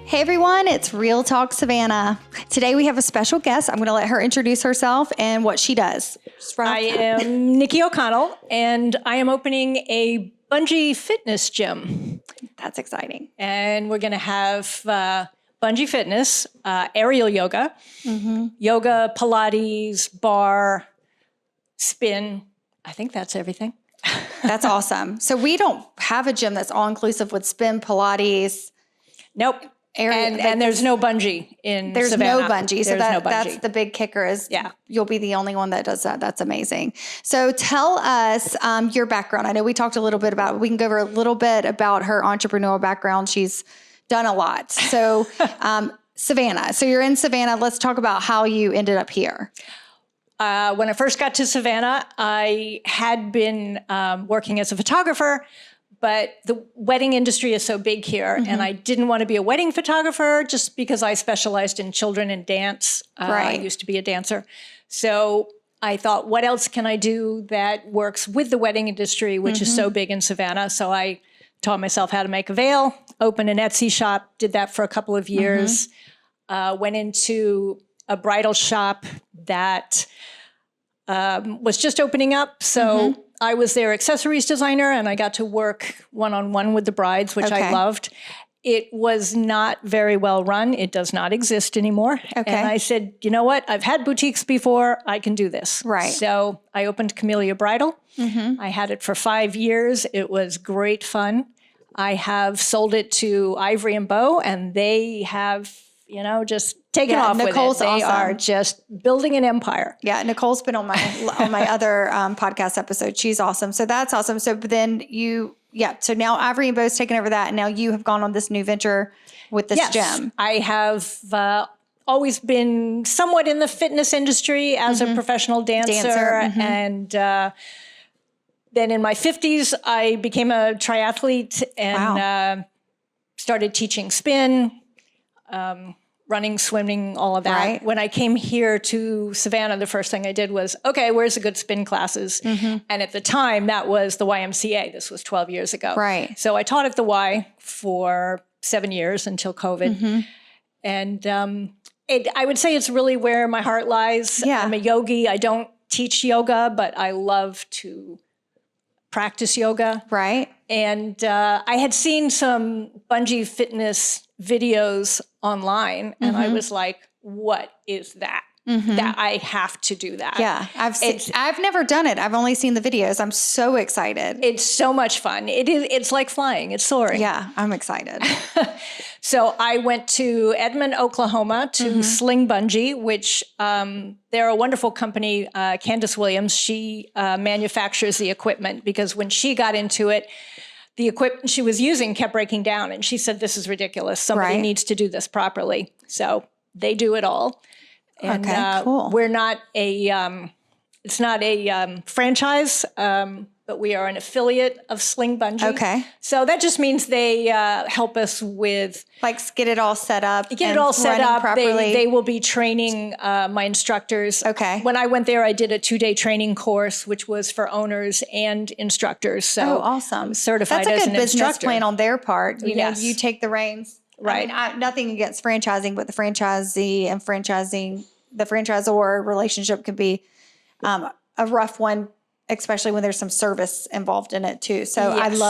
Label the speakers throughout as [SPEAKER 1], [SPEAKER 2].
[SPEAKER 1] Hey everyone, it's Real Talk Savannah. Today we have a special guest. I'm going to let her introduce herself and what she does.
[SPEAKER 2] I am Nicki O'Connell, and I am opening a bungee fitness gym.
[SPEAKER 1] That's exciting.
[SPEAKER 2] And we're going to have bungee fitness, aerial yoga, yoga, Pilates, barre, spin. I think that's everything.
[SPEAKER 1] That's awesome. So we don't have a gym that's all-inclusive with spin, Pilates.
[SPEAKER 2] Nope. And there's no bungee in
[SPEAKER 1] There's
[SPEAKER 2] Savannah.
[SPEAKER 1] no bungee. So
[SPEAKER 2] There's no bungee.
[SPEAKER 1] That's the big kicker is
[SPEAKER 2] Yeah.
[SPEAKER 1] You'll be the only one that does that. That's amazing. So tell us your background. I know we talked a little bit about, we can go over a little bit about her entrepreneurial background. She's done a lot. So Savannah, so you're in Savannah. Let's talk about how you ended up here.
[SPEAKER 2] When I first got to Savannah, I had been working as a photographer, but the wedding industry is so big here, and I didn't want to be a wedding photographer just because I specialized in children and dance. I used to be a dancer. So I thought, what else can I do that works with the wedding industry, which is so big in Savannah? So I taught myself how to make a veil, opened an Etsy shop, did that for a couple of years, went into a bridal shop that was just opening up. So I was their accessories designer, and I got to work one-on-one with the brides, which I loved. It was not very well run. It does not exist anymore. And I said, you know what? I've had boutiques before. I can do this.
[SPEAKER 1] Right.
[SPEAKER 2] So I opened Camellia Bridal. I had it for 5 years. It was great fun. I have sold it to Ivory and Bow, and they have, you know, just taken off
[SPEAKER 1] Nicole's
[SPEAKER 2] with it. They are just building an empire.
[SPEAKER 1] Yeah, Nicole's been on my other podcast episode. She's awesome. So that's awesome. So but then so now Ivory and Bo's taken over that, and now you have gone on this new venture with this gym.
[SPEAKER 2] I have always been somewhat in the fitness industry as a professional dancer. And then in my 50s, I became a triathlete and started teaching spin, running, swimming, all of that.
[SPEAKER 1] Right.
[SPEAKER 2] When I came here to Savannah, the first thing I did was, okay, where's the good spin classes? And at the time, that was the YMCA. This was 12 years ago.
[SPEAKER 1] Right.
[SPEAKER 2] So I taught at the Y for 7 years until COVID. And I would say it's really where my heart lies.
[SPEAKER 1] Yeah.
[SPEAKER 2] I'm a yogi. I don't teach yoga, but I love to practice yoga.
[SPEAKER 1] Right.
[SPEAKER 2] And I had seen some bungee fitness videos online, and I was like, what is that? That I have to do that.
[SPEAKER 1] Yeah. I've never done it. I've only seen the videos. I'm so excited.
[SPEAKER 2] It's so much fun. It's like flying. It's soaring.
[SPEAKER 1] Yeah, I'm excited.
[SPEAKER 2] So I went to Edmond, Oklahoma to Sling Bungee, which they're a wonderful company. Candace Williams, she manufactures the equipment, because when she got into it, the equipment she was using kept breaking down, and she said, this is ridiculous. Somebody needs to do this properly. So they do it all. And
[SPEAKER 1] cool.
[SPEAKER 2] We're not it's not a franchise, but we are an affiliate of Sling Bungee.
[SPEAKER 1] Okay.
[SPEAKER 2] So that just means they help us with
[SPEAKER 1] Get it all set up.
[SPEAKER 2] Get it all set up
[SPEAKER 1] properly.
[SPEAKER 2] They will be training my instructors.
[SPEAKER 1] Okay.
[SPEAKER 2] When I went there, I did a 2-day training course, which was for owners and instructors. So
[SPEAKER 1] awesome.
[SPEAKER 2] I'm certified
[SPEAKER 1] That's a
[SPEAKER 2] as
[SPEAKER 1] good
[SPEAKER 2] an
[SPEAKER 1] business
[SPEAKER 2] instructor.
[SPEAKER 1] plan on their part. You know,
[SPEAKER 2] Yes.
[SPEAKER 1] you take the reins.
[SPEAKER 2] Right.
[SPEAKER 1] I mean, nothing against franchising, but the franchisee and the franchisor relationship can be a rough one, especially when there's some service involved in it too. So
[SPEAKER 2] Yes.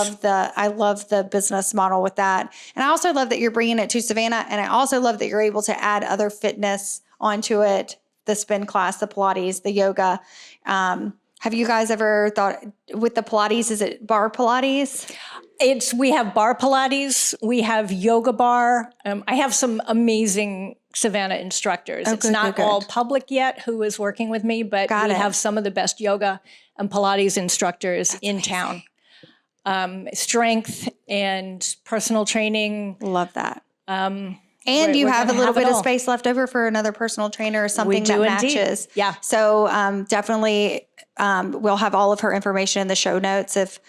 [SPEAKER 1] I love the business model with that. And I also love that you're bringing it to Savannah. And I also love that you're able to add other fitness onto it, the spin class, the Pilates, the yoga. Have you guys ever thought with the Pilates, is it barre Pilates?
[SPEAKER 2] We have barre Pilates, we have yoga barre. I have some amazing Savannah instructors. It's not all public yet who is working with me, but we have some of the best yoga and Pilates instructors in town. Strength and personal training.
[SPEAKER 1] Love that. And you have a little bit of space left over for another personal trainer or something that matches.
[SPEAKER 2] Indeed. Yeah.
[SPEAKER 1] So definitely we'll have all of her information in the show notes. If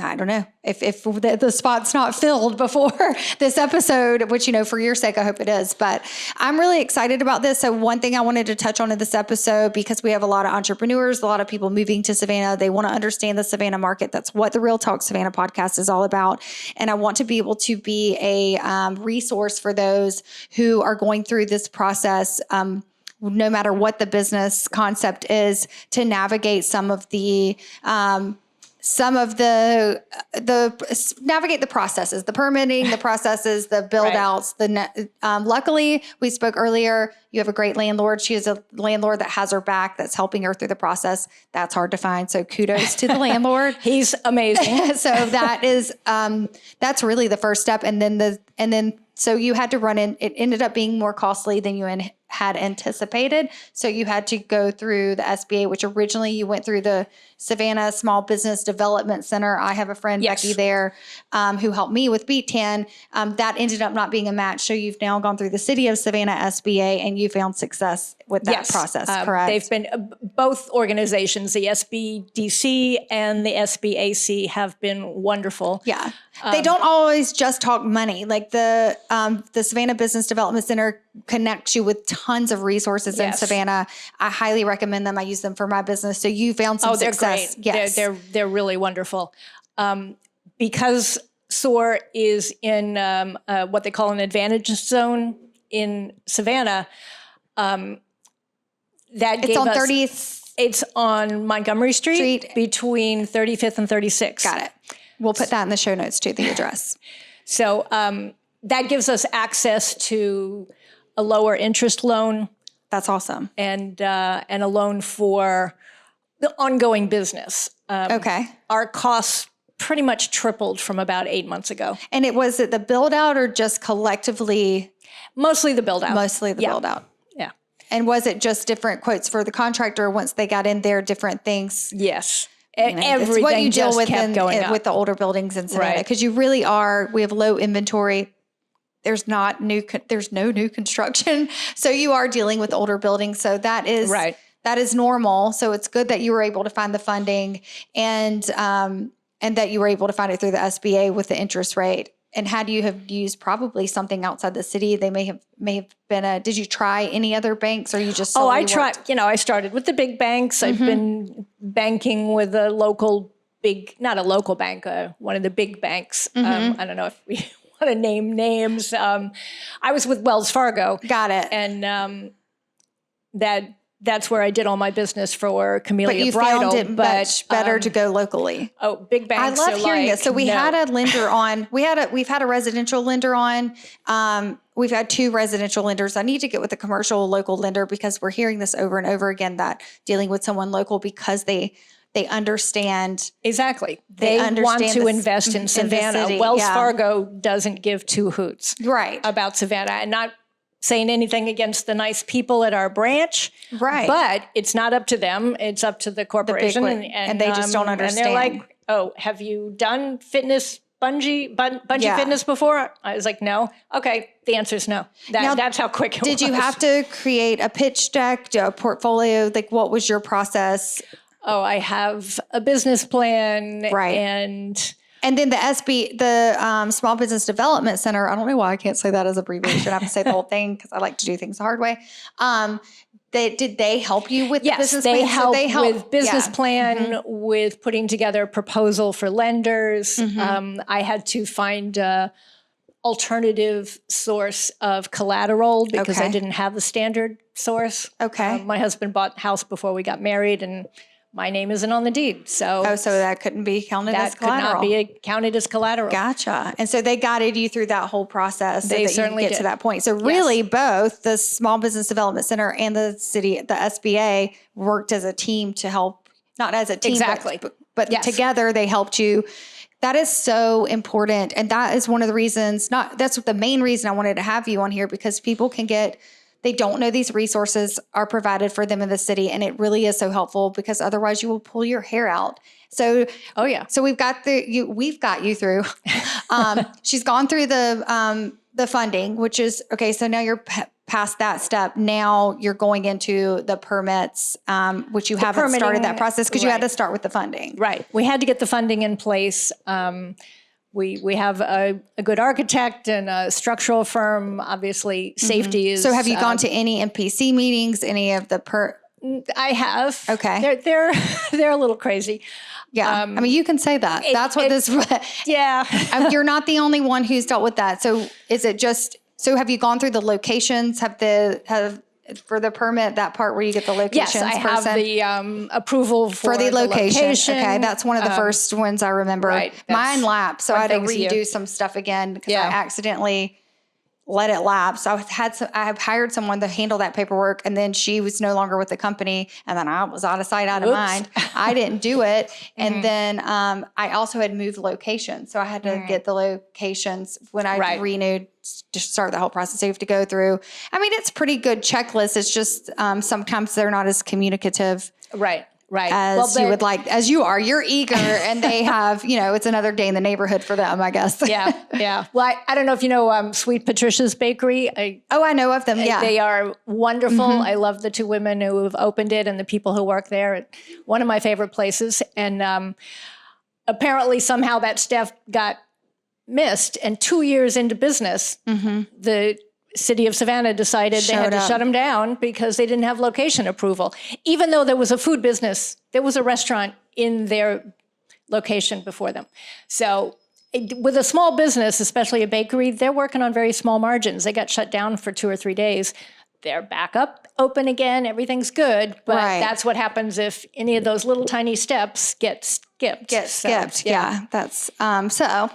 [SPEAKER 1] I don't know if the spot's not filled before this episode, which, for your sake, I hope it is. But I'm really excited about this. So one thing I wanted to touch on in this episode, because we have a lot of entrepreneurs, a lot of people moving to Savannah, they want to understand the Savannah market. That's what the Real Talk Savannah podcast is all about. And I want to be able to be a resource for those who are going through this process, no matter what the business concept is, to navigate navigate the processes, the permitting, the processes, the build outs, luckily we spoke earlier, you have a great landlord. She is a landlord that has her back, that's helping her through the process. That's hard to find. So kudos to the landlord.
[SPEAKER 2] He's amazing.
[SPEAKER 1] So that is, that's really the first step. So you had to run in, it ended up being more costly than you had anticipated. So you had to go through the SBA, which originally you went through the Savannah Small Business Development Center. I have a friend, Becky, there, who helped me with Beat 10. That ended up not being a match. So you've now gone through the City of Savannah SBA and you found success with that process, correct?
[SPEAKER 2] They've been, both organizations, the SBDC and the SBAC, have been wonderful.
[SPEAKER 1] Yeah. They don't always just talk money. Like the Savannah Business Development Center connects you with tons of resources in Savannah. I highly recommend them. I use them for my business. So you found some success.
[SPEAKER 2] Great. Yes. They're really wonderful. Because SOAR is in what they call an advantage zone in Savannah, it's on Montgomery Street between 35th and 36th.
[SPEAKER 1] Got it. We'll put that in the show notes too, the address.
[SPEAKER 2] So that gives us access to a lower interest loan.
[SPEAKER 1] That's awesome.
[SPEAKER 2] And a loan for the ongoing business.
[SPEAKER 1] Okay.
[SPEAKER 2] Our costs pretty much tripled from about 8 months ago.
[SPEAKER 1] And was it the build out or just collectively?
[SPEAKER 2] Mostly the build out.
[SPEAKER 1] Mostly the build out.
[SPEAKER 2] Yeah.
[SPEAKER 1] And was it just different quotes for the contractor once they got in there, different things?
[SPEAKER 2] Yes.
[SPEAKER 1] Everything what you deal with
[SPEAKER 2] kept going up.
[SPEAKER 1] With the older buildings in Savannah, because you really are. We have low inventory. There's no new construction, so you are dealing with older buildings. So that is that is normal. So it's good that you were able to find the funding and that you were able to find it through the SBA with the interest rate. And had you have used probably something outside the city, they may have been did you try any other banks or you just
[SPEAKER 2] I tried, I started with the big banks. I've been banking with a local not a local bank, one of the big banks. I don't know if we want to name names. I was with Wells Fargo.
[SPEAKER 1] Got it.
[SPEAKER 2] And that's where I did all my business for Camellia
[SPEAKER 1] But you
[SPEAKER 2] Bridal.
[SPEAKER 1] found it much better to go locally.
[SPEAKER 2] Oh, big banks.
[SPEAKER 1] I love hearing this. So we had a lender on. We've had a residential lender on. We've had 2 residential lenders. I need to get with a commercial local lender because we're hearing this over and over again, that dealing with someone local because they understand.
[SPEAKER 2] Exactly. They want to invest in Savannah. Wells Fargo doesn't give 2 hoots about Savannah, and not saying anything against the nice people at our branch. Right. But it's not up to them. It's up to the corporation.
[SPEAKER 1] And they just don't understand.
[SPEAKER 2] And they're like, oh, have you done bungee fitness before? I was like, no. Okay. The answer is no. That's how quick it was.
[SPEAKER 1] Did you have to create a pitch deck, a portfolio? Like, what was your process?
[SPEAKER 2] Oh, I have a business plan. Right.
[SPEAKER 1] And then the Small Business Development Center, I don't know why I can't say that as abbreviation. I have to say the whole thing because I like to do things the hard way. Did they help you with the business plan?
[SPEAKER 2] Yes, they help with business plan, with putting together a proposal for lenders. I had to find an alternative source of collateral because I didn't have the standard source. Okay. My husband bought a house before we got married, and my name isn't on the deed. So
[SPEAKER 1] so that couldn't be counted as collateral.
[SPEAKER 2] That could not be counted as collateral.
[SPEAKER 1] Gotcha. And so they guided you through that whole process so
[SPEAKER 2] they
[SPEAKER 1] that
[SPEAKER 2] certainly
[SPEAKER 1] you could get to that point. So really both the Small Business Development Center and the SBA worked as a team to help, not as a team, but together they helped you. That is so important. And that is one of the reasons, that's the main reason I wanted to have you on here, because people they don't know these resources are provided for them in the city. And it really is so helpful because otherwise you will pull your hair out. So, so we've got you through, she's gone through the funding, which is, okay. So now you're past that step, now you're going into the permits, which you haven't started that process because you had to start with the funding.
[SPEAKER 2] Right. We had to get the funding in place. We have a good architect and a structural firm. Obviously, safety is.
[SPEAKER 1] So have you gone to any MPC meetings, any of the
[SPEAKER 2] I have.
[SPEAKER 1] Okay.
[SPEAKER 2] They're a little crazy.
[SPEAKER 1] Yeah. I mean, you can say that. That's what this,
[SPEAKER 2] yeah.
[SPEAKER 1] You're not the only one who's dealt with that. So is it just, so have you gone through the locations? Have for the permit, that part where you get the locations?
[SPEAKER 2] Yes, I have the approval for
[SPEAKER 1] the location. Okay. That's one of the first ones I remember.
[SPEAKER 2] Right,
[SPEAKER 1] mine lapsed. So I had to redo some stuff again because I accidentally let it lapse. I have hired someone to handle that paperwork, and then she was no longer with the company, and then I was out of sight, out of mind. I didn't do it. And then I also had moved locations. So I had to get the locations when I renewed to start the whole process. So you have to go through. I mean, it's pretty good checklist. It's just sometimes they're not as communicative.
[SPEAKER 2] Right.
[SPEAKER 1] As you would like, as you are. You're eager, and they have, it's another day in the neighborhood for them, I guess.
[SPEAKER 2] Yeah. Well, I don't know if you know Sweet Patricia's Bakery.
[SPEAKER 1] I know of them, yeah.
[SPEAKER 2] They are wonderful. I love the two women who have opened it and the people who work there. One of my favorite places. And apparently somehow that staff got missed. And 2 years into business, the city of Savannah decided they had to shut them down because they didn't have location approval. Even though there was a food business, there was a restaurant in their location before them. So with a small business, especially a bakery, they're working on very small margins. They got shut down for 2 or 3 days. They're back up, open again, everything's good. But that's what happens if any of those little tiny steps get skipped.
[SPEAKER 1] Yeah. That's so,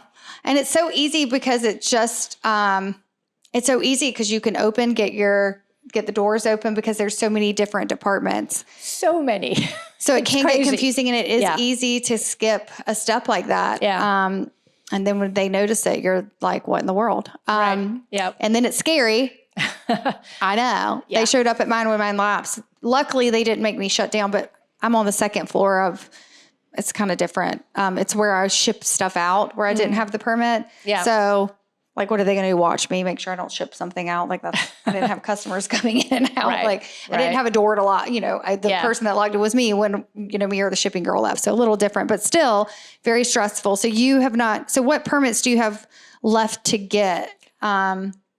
[SPEAKER 1] and it's so easy because it's just, it's so easy because you can get the doors open because there's so many different departments.
[SPEAKER 2] So many.
[SPEAKER 1] So it can get confusing, and it is easy to skip a step like that.
[SPEAKER 2] Yeah.
[SPEAKER 1] And then when they notice it, you're like, what in the world?
[SPEAKER 2] Yep.
[SPEAKER 1] And then it's scary. I know. Yeah. They showed up at mine when mine lapsed. Luckily, they didn't make me shut down, but I'm on the second floor of, it's kind of different. It's where I ship stuff out where I didn't have the permit. Yeah. So like, what are they going to do? Watch me, make sure I don't ship something out. Like that. I didn't have customers coming in and out. I didn't have a door to lock, the person that logged it was me when, me or the shipping girl left. So a little different, but still very stressful. So you have not, so what permits do you have left to get?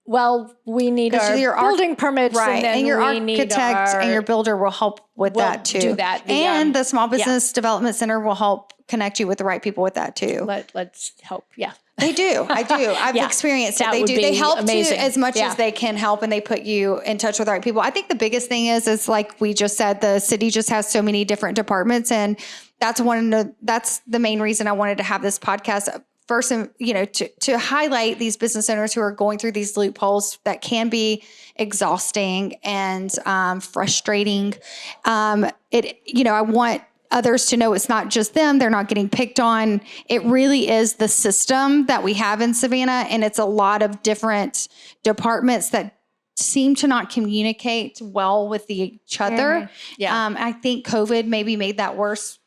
[SPEAKER 2] Well, we need our building permits,
[SPEAKER 1] and your architect and your builder will help with that too.
[SPEAKER 2] Do that.
[SPEAKER 1] And the Small Business Development Center will help connect you with the right people with that too.
[SPEAKER 2] Let's help. Yeah.
[SPEAKER 1] They do. I do. I've experienced it. They do. They help you as much as they can help, and they put you in touch with the right people. I think the biggest thing is like we just said, the city just has so many different departments, and that's the main reason I wanted to have this podcast. First, to highlight these business owners who are going through these loopholes that can be exhausting and frustrating. I want others to know it's not just them. They're not getting picked on. It really is the system that we have in Savannah, and it's a lot of different departments that seem to not communicate well with each other. I think COVID maybe made that worse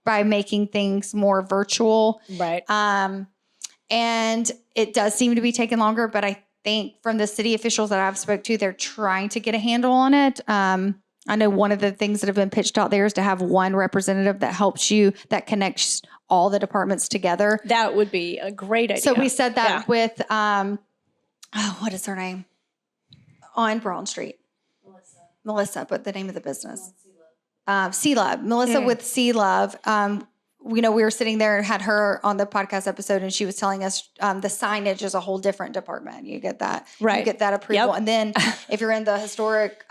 [SPEAKER 1] by making things more virtual.
[SPEAKER 2] Right.
[SPEAKER 1] And it does seem to be taking longer, but I think from the city officials that I've spoke to, they're trying to get a handle on it. I know one of the things that have been pitched out there is to have one representative that helps you, that connects all the departments together.
[SPEAKER 2] That would be a great idea.
[SPEAKER 1] So we said that with, what is her name? On Brown Street. Melissa, but the name of the business. C-Love. Melissa with C-Love. We were sitting there and had her on the podcast episode, and she was telling us the signage is a whole different department. You get that.
[SPEAKER 2] Right.
[SPEAKER 1] You get that approval. Yep. And then if you're in the historic,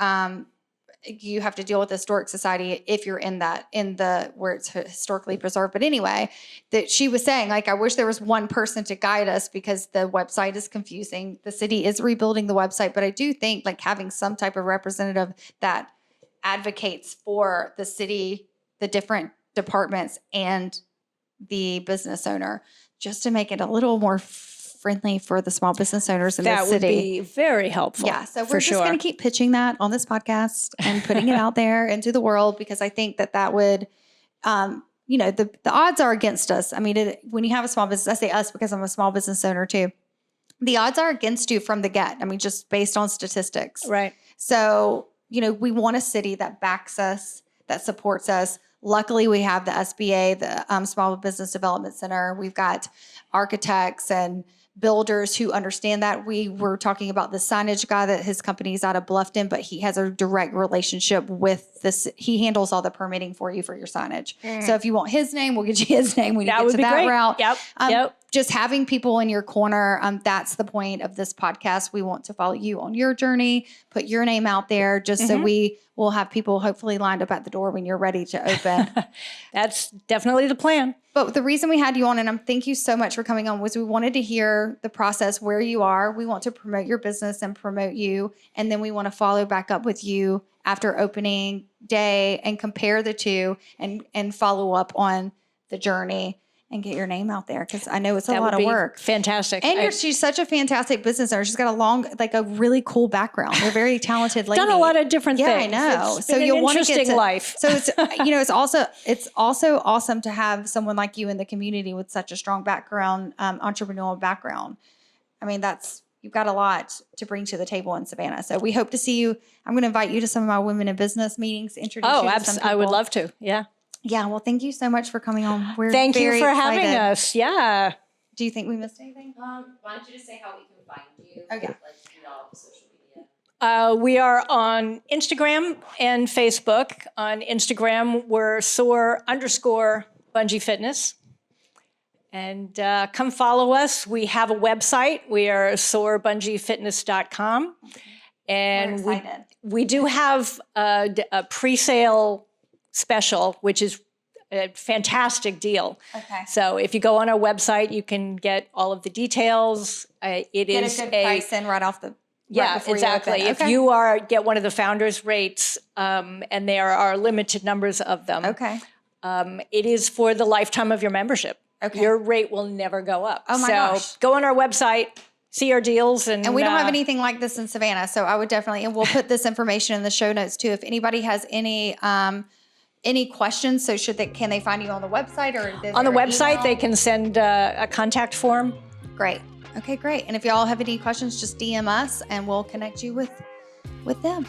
[SPEAKER 1] you have to deal with the Historic Society if you're in the where it's historically preserved. But anyway, that she was saying, like, I wish there was one person to guide us because the website is confusing. The city is rebuilding the website, but I do think like having some type of representative that advocates for the city, the different departments, and the business owner, just to make it a little more friendly for the small business owners in the city.
[SPEAKER 2] That would be very helpful.
[SPEAKER 1] Yeah, so we're just going to keep pitching that on this podcast and putting it out there into the world, because I think that would, the odds are against us. I mean, when you have a small business, I say us because I'm a small business owner too. the odds are against you from the get. I mean, just based on statistics.
[SPEAKER 2] Right.
[SPEAKER 1] So, we want a city that backs us, that supports us. Luckily, we have the SBA, the Small Business Development Center. We've got architects and builders who understand that. We were talking about the signage guy that his company is out of Bluffton, but he has a direct relationship with this. He handles all the permitting for you for your signage. So if you want his name, we'll get you his name when you get to that
[SPEAKER 2] great.
[SPEAKER 1] route.
[SPEAKER 2] Yep.
[SPEAKER 1] Just having people in your corner, that's the point of this podcast. We want to follow you on your journey, put your name out there just so we will have people hopefully lined up at the door when you're ready to open.
[SPEAKER 2] That's definitely the plan.
[SPEAKER 1] But the reason we had you on, and thank you so much for coming on, was we wanted to hear the process where you are. We want to promote your business and promote you. And then we want to follow back up with you after opening day and compare the two and follow up on the journey and get your name out there, because I know it's a lot of work.
[SPEAKER 2] Fantastic.
[SPEAKER 1] And she's such a fantastic business owner. She's got a really cool background. You're a very talented lady.
[SPEAKER 2] Done a lot of different things.
[SPEAKER 1] Yeah, I know.
[SPEAKER 2] It's been an interesting life.
[SPEAKER 1] So it's it's also awesome to have someone like you in the community with such a strong background, entrepreneurial background. I mean, you've got a lot to bring to the table in Savannah. So we hope to see you. I'm going to invite you to some of my women in business meetings. Introduce you to some people.
[SPEAKER 2] I would love to. Yeah.
[SPEAKER 1] Yeah, well, thank you so much for coming on.
[SPEAKER 2] Thank you for
[SPEAKER 1] excited.
[SPEAKER 2] having us. Yeah.
[SPEAKER 1] Do you think we missed anything?
[SPEAKER 3] Why don't you just say how we can find you?
[SPEAKER 1] Okay.
[SPEAKER 3] Social media.
[SPEAKER 2] We are on Instagram and Facebook. On Instagram, we're Soar_Bungee Fitness. And come follow us. We have a website. We are SoarBungeeFitness.com. And we do have a pre-sale special, which is a fantastic deal.
[SPEAKER 1] Okay.
[SPEAKER 2] So if you go on our website, you can get all of the details.
[SPEAKER 1] Get a good price in right off the
[SPEAKER 2] exactly. If you get one of the founders rates, and there are limited numbers of them.
[SPEAKER 1] Okay.
[SPEAKER 2] It is for the lifetime of your membership.
[SPEAKER 1] Okay.
[SPEAKER 2] Your rate will never go up.
[SPEAKER 1] Oh my gosh.
[SPEAKER 2] Go on our website, see our deals, and
[SPEAKER 1] we don't have anything like this in Savannah, so I would definitely, and we'll put this information in the show notes too. If anybody has any questions, so can they find you on the website or
[SPEAKER 2] on the website?
[SPEAKER 1] Email?
[SPEAKER 2] They can send a contact form.
[SPEAKER 1] Great. Okay, great. And if y'all have any questions, just DM us and we'll connect you with them.